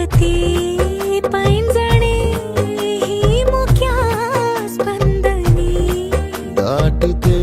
वाजती पैंजणे ही मुक्या स्पंदनी दाटते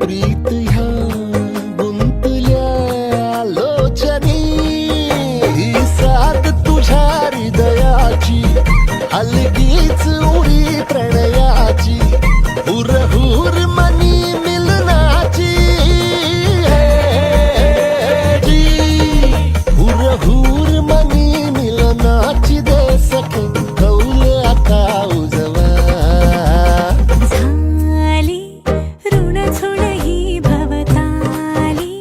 प्रीत ह्या गुंतल्या लोचनी ही साथ तुझ्या हृदयाची हलगीच उडी प्रणयाची हुरहुर मनी मिलनाची हुरहुर मनी मिलनाची दे सखे कौल आता उजवा झाली ऋण झुण ही भवताली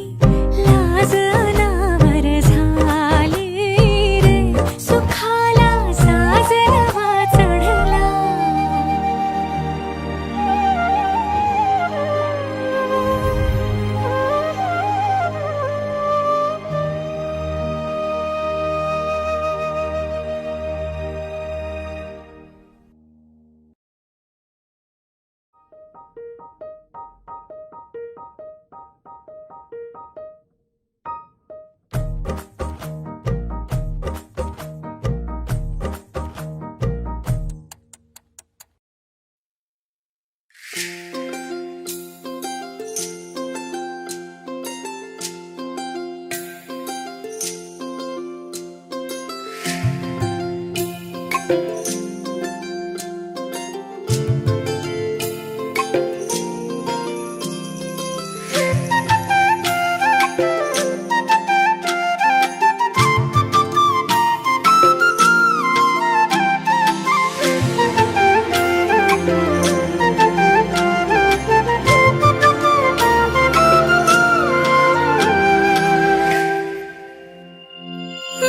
लाज अनावर झाली रे सुखाला साज नवा चढला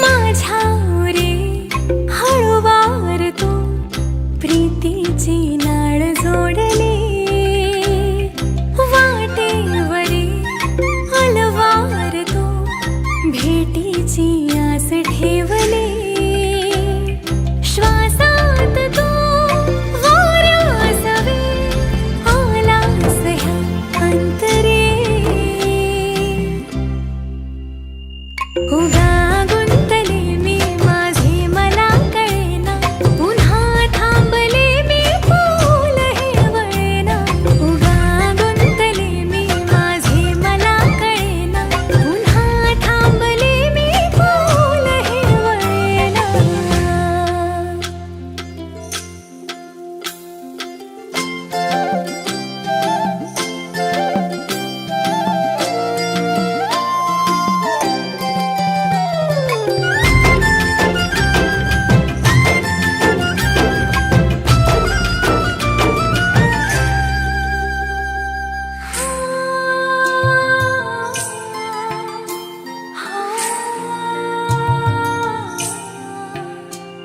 माझ्या रे हळूवार तू प्रीतीची नाळ जोडली वाटेवरी अलवार तू भेटीची आस ठेवली श्वासात तू वाऱ्यासवे आलास ह्या अंतरे उगा गुंतले मी माझे मला कळेना पुन्हा थांबले मी पाऊल हे वळेना उगा गुंतले मी माझे मला कळेना पुन्हा थांबले मी पाऊल हे वळेना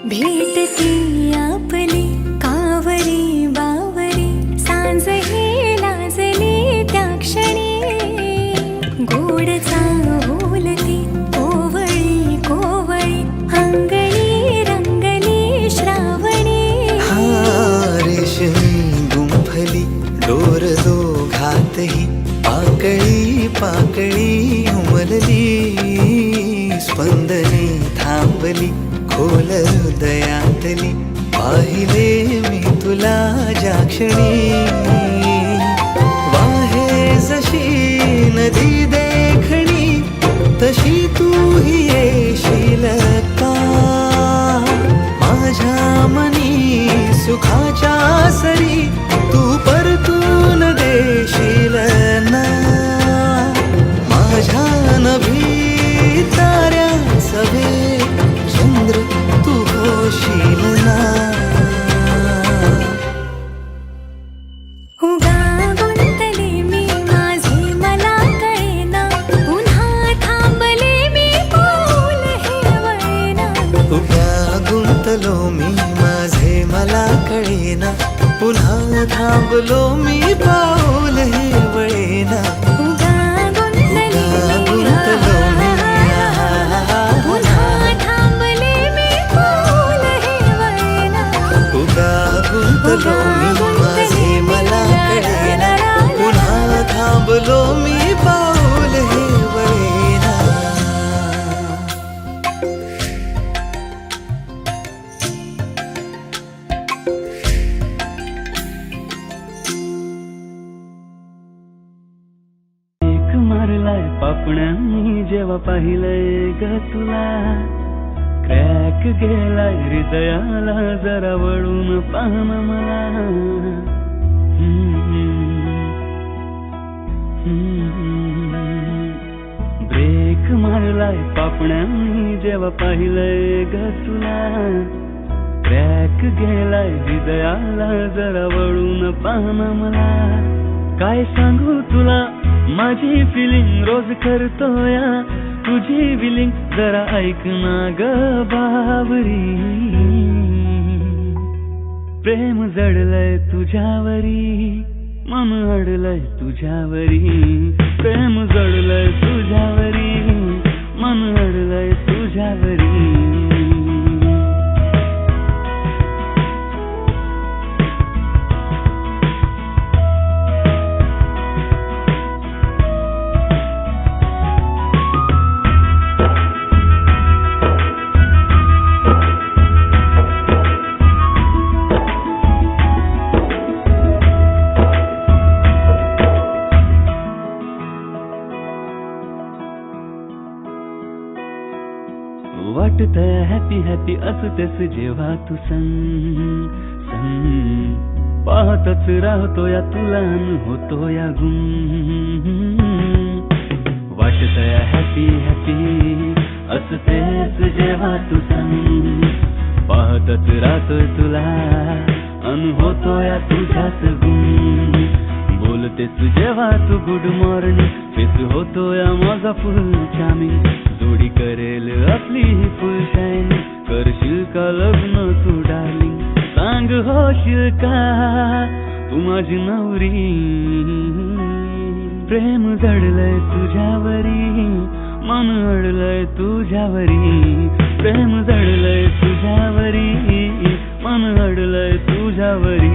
भेटती आपली कावरी बावरी सांज हे लाजली त्या क्षणी गोड चाहुलती कोवळी कोवळी अंगणी रंगली श्रावणी रेशमी गुंफली डोर दोघातही पाकळी पाकळी उमलली स्पंदने थांबली खोल हृदयातली पाहिले मी तुला ज्या क्षणी वाहे जशी नदी देखणी तशी तूही येशील का माझ्या मनी सुखाच्या सरी तू परतून देशील ना माझ्या नभी ताऱ्या सवे चंद्र तू होशील ना उगा गुंतले मी माझे मला कळेना पुन्हा थांबले मी पाऊल हे वळेना उभ्या गुंतलो मी माझे मला कळेना पुन्हा थांबलो मी पाऊल हे वळेना उगा गुंतले मी पुन्हा थांबले मी पाऊल हे वळेना उगा गुंतलो मी माझे मला कळेना पुन्हा थांबलो मी पाऊल हे वळेना पापण्यांनी जेव्हा पाहिलंय ग तुला, क्रॅक गेलाय हृदयाला जरा वळून पाहना मला. ब्रेक मारलाय पापण्यांनी जेव्हा पाहिलंय ग तुला, क्रॅक गेलाय हृदयाला जरा वळून पाहना मला. काय सांगू तुला माझी फिलिंग रोज करतोया तुझी विलिंग, जरा ऐक ना ग बावरी. प्रेम जडलंय तुझ्यावरी, मन अडलंय तुझ्यावरी. प्रेम जडलंय तुझ्यावरी, मन अडलंय तुझ्यावरी. वाटतंय हॅपी हॅपी असतेस जेव्हा तू संग संग, पाहतच राहतो या तुला न होतो या गुम. वाटतंय हॅपी हॅपी असतेस जेव्हा तू संग, पाहतच राहतोय तुला अन होतो या तुझ्यात गुम. बोलतेस जेव्हा तू गुड मॉर्निंग, फेस होतो या माझा फुल चार्मिंग. जोडी करेल आपली ही फुल शाईनिंग, करशील का लग्न तू डार्लिंग. सांग होशील का तू माझी नवरी. प्रेम जडलंय तुझ्यावरी, मन अडलंय तुझ्यावरी. प्रेम जडलंय तुझ्यावरी, मन अडलंय तुझ्यावरी.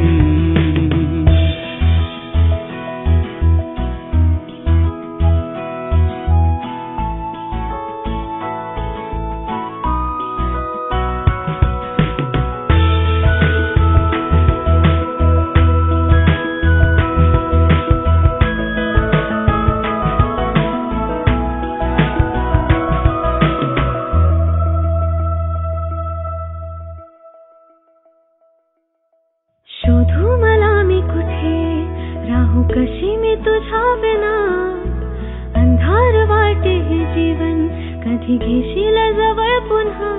शोधू मला मी कुठे, राहू कशी मी तुझ्या बिना. अंधार वाटे हे जीवन, कधी घेशील जवळ पुन्हा.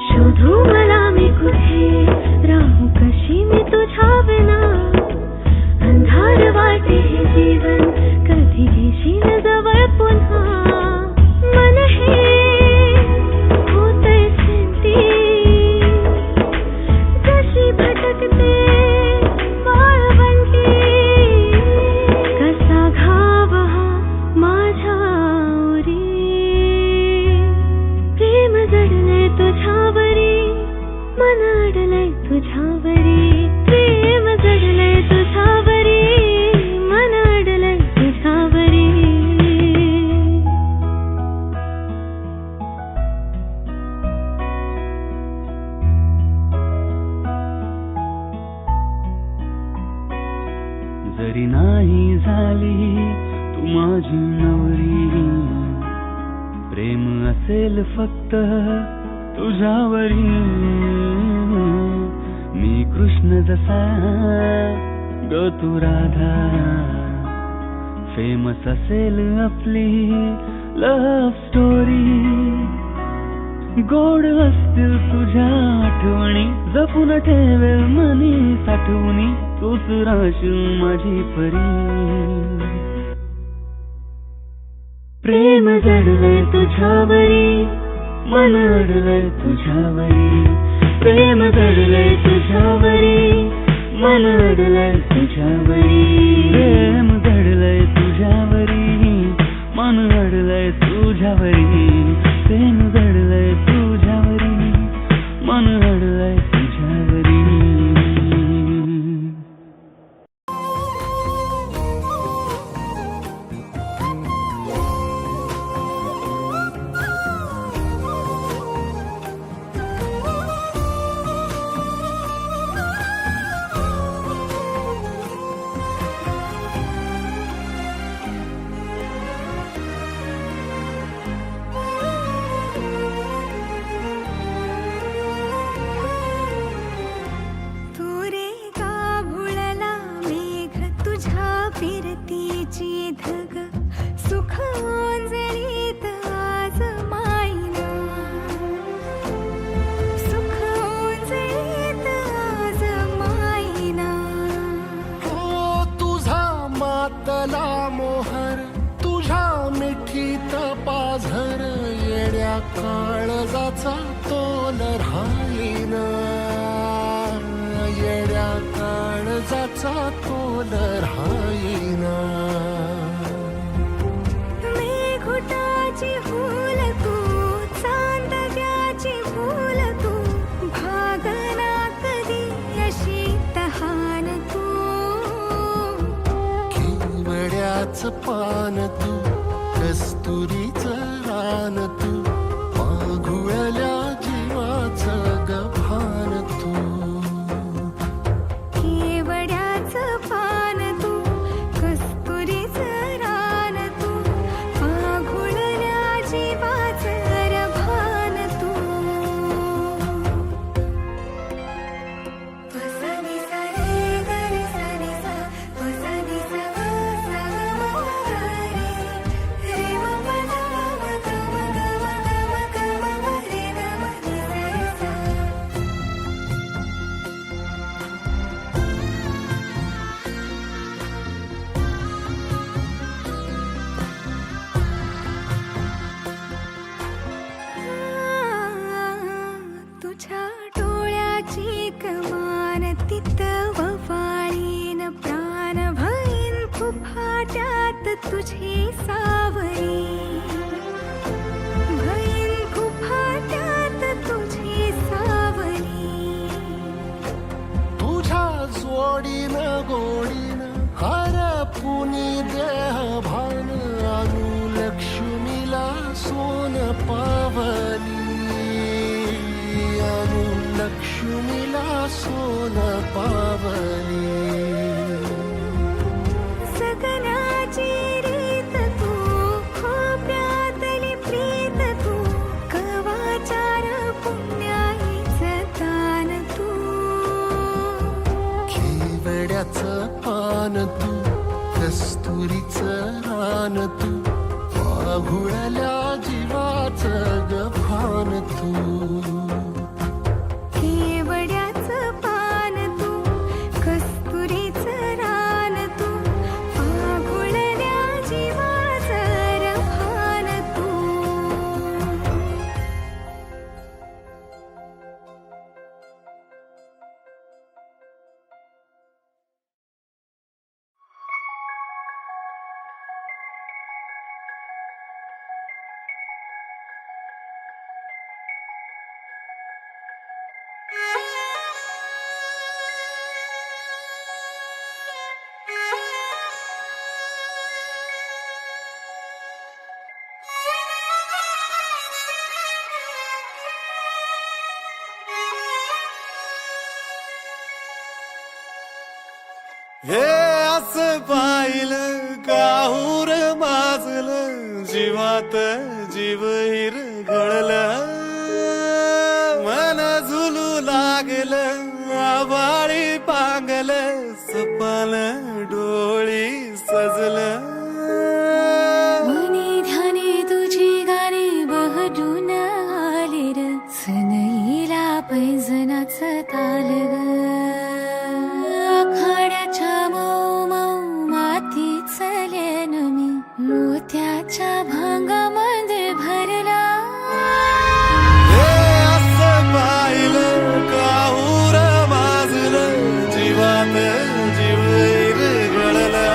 शोधू मला मी कुठे, राहू कशी मी तुझ्या बिना. अंधार वाटे हे जीवन, कधी घेशील जवळ पुन्हा. मन हे भटकते वाळवंटी, कसा घाव हा माझ्यावरी. प्रेम जडलंय तुझ्यावरी, मन अडलंय तुझ्यावरी. प्रेम जडलंय तुझ्यावरी, मन अडलंय तुझ्यावरी. जरी नाही झाली तू माझी नवरी, प्रेम असेल फक्त तुझ्यावरी. मी कृष्ण जसा ग तू राधा, फेमस असेल आपली लव्ह स्टोरी. गोड असतील तुझ्या आठवणी, जपून ठेवेल मनी साठवणी. तूच राहशील माझी परी. प्रेम जडलंय तुझ्यावरी, मन अडलंय तुझ्यावरी. प्रेम जडलंय तुझ्यावरी, मन अडलंय तुझ्यावरी. प्रेम जडलंय तुझ्यावरी, मन अडलंय तुझ्यावरी. प्रेम जडलंय तुझ्यावरी, मन अडलंय तुझ्यावरी. काळजाचा तोल राहीना, येड्या काळजाचा तोल राहीना. मेघुटाची फूल तू, चांदव्याची फूल तू, भागना कधी अशी तहान तू. केवड्याचं पान तू, कस्तुरीचं रान तू, मागुळल्या जीवाचं गभान तू. केवड्याचं पान तू, कस्तुरीचं रान तू, मागुळल्या जीवाचं रभान तू. पसनी सा रे ग रे सा रे सा, पसनी सा ग सा ग म ग रे, रे म प ध म ग म ग म ग म ग म म रे ग म रे सा रे सा. तुझ्या डोळ्याची कमान तिथं ववाळीन प्राण भईन फुफाट्यात तुझी सावरी. भईन फुफाट्यात तुझी सावरी. तुझ्या जोडीनं गोडीनं हरपुनी देह भान, आणू लक्ष्मीला सोन पावली, आणू लक्ष्मीला सोन पावली. सगनाची रीत तू, खोप्यातली प्रीत तू, कवाचार पुण्याईचं दान तू. केवड्याचं पान तू, कस्तुरीचं रान तू, मागुळल्या जीवाचं गभान तू. केवड्याचं पान तू, कस्तुरीचं रान तू, मागुळल्या जीवाचं रभान तू. हे असं पाहिलं काहूर माजलं, जीवात जीव हिरगळलं. मन झुलू लागलं, आभाळी पांगलं, सपाल डोळी सजलं. मनी ध्यानी तुझी गाणी बहडून आले र, सनईला पैजनाचं ताल ग. आखाड्याच्या मऊ मऊ मातीच लेन मी, मोत्याच्या भांगामध्ये भरला. हे असं पाहिलं काहूर माजलं, जीवात जीव हिरगळलं.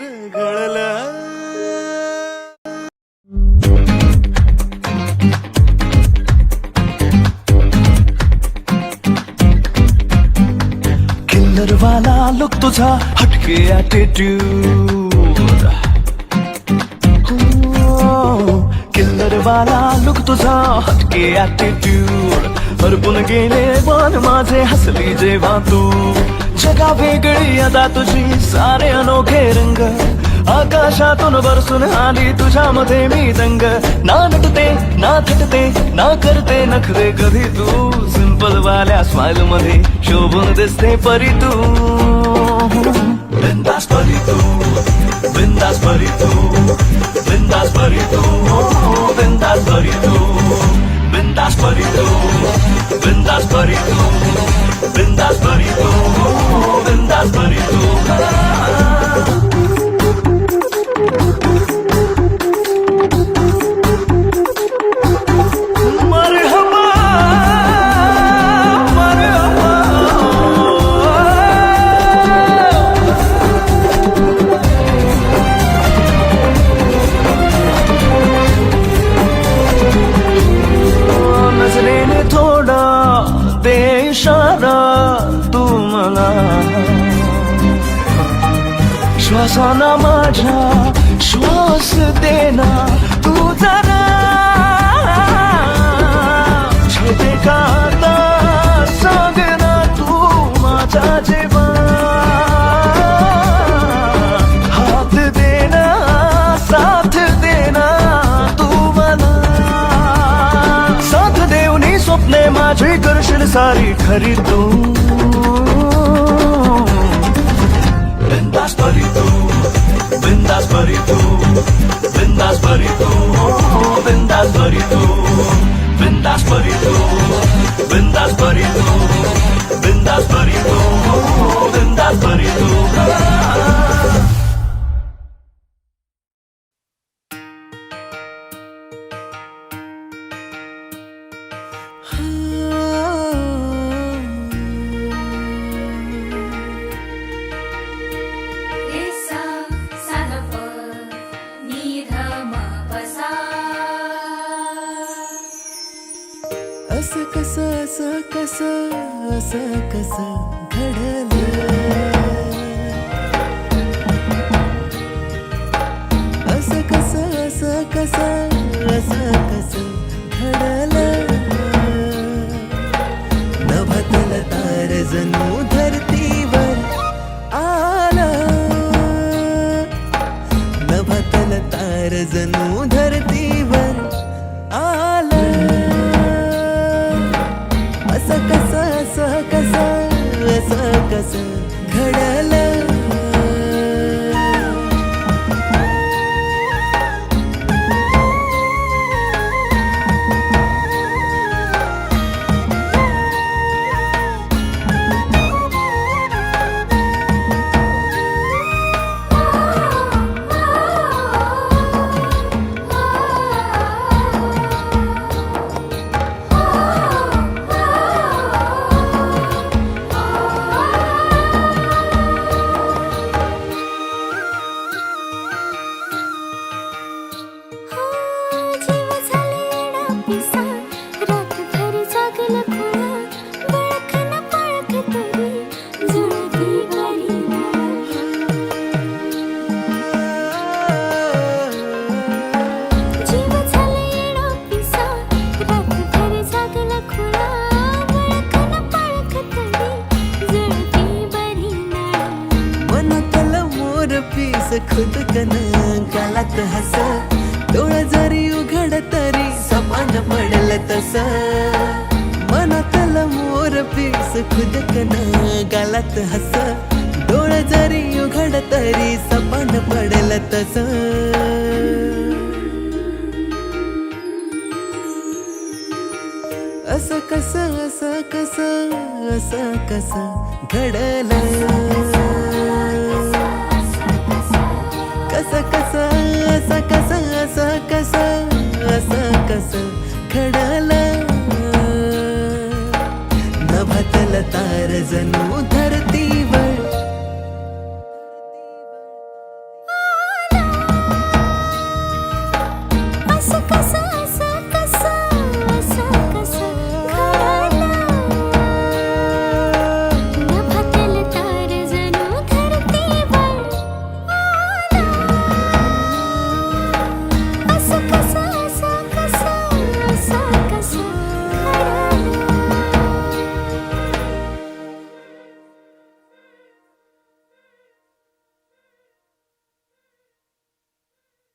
विरघळलं. किल्लरवाला लुक तुझा हटके ॲटिट्यूड, किल्लरवाला लुक तुझा हटके ॲटिट्यूड, हरपून गेले पण माझे हसली जेव्हा तू. जगा वेगळी अदा तुझी सारे अनोखे रंग, आकाशातून बरसून आली तुझ्यामध्ये मी दंग. ना नटते ना थटते ना करते नखरे कधी तू, सिंपल वाल्या स्माइल मध्ये शोभून दिसते परी तू. बिंदास परी तू, बिंदास परी तू, बिंदास परी तू, बिंदास परी तू, बिंदास परी तू, बिंदास परी तू, बिंदास परी तू, बिंदास परी तू. नजरेने थोडा दे इशारा तू मला, श्वासाना माझ्या श्वास देना तू जरा. छेते का आता सांग ना तू माझा जीवा, हात देना साथ देना तू मला. साथ देवनी स्वप्ने माझी करशील सारी खरी तू. बिंदास परी तू, बिंदास परी तू, बिंदास परी तू, बिंदास परी तू, बिंदास परी तू, बिंदास परी तू, बिंदास परी तू, बिंदास परी तू. रे सा सा ध प नी ध म प सा. असं कसं असं कसं असं कसं घडलं, असं कसं असं कसं असं कसं घडलं. नभतल तार जणू धरतीवर आलं, नभतल तार जणू धरतीवर आलं. असं कसं असं कसं असं कसं घडलं. जीव झालेला पिसा, रातभर जागला खुळा, ओळख न पाळख तरी जुळती करीना. जीव झालेला पिसा, रातभर जागला खुळा, ओळख न पाळख तरी जुळती बरीना. मनातल मोर पीस खुद कन गालात हस, डोळ जरी उघड तरी सपान पडल तस. मनातल मोर पीस खुद कन गालात हस, डोळ जरी उघड तरी सपान पडल तस. असं कसं असं कसं असं कसं घडलं. कसं कसं असं कसं असं कसं असं कसं घडलं. नभतल तार जणू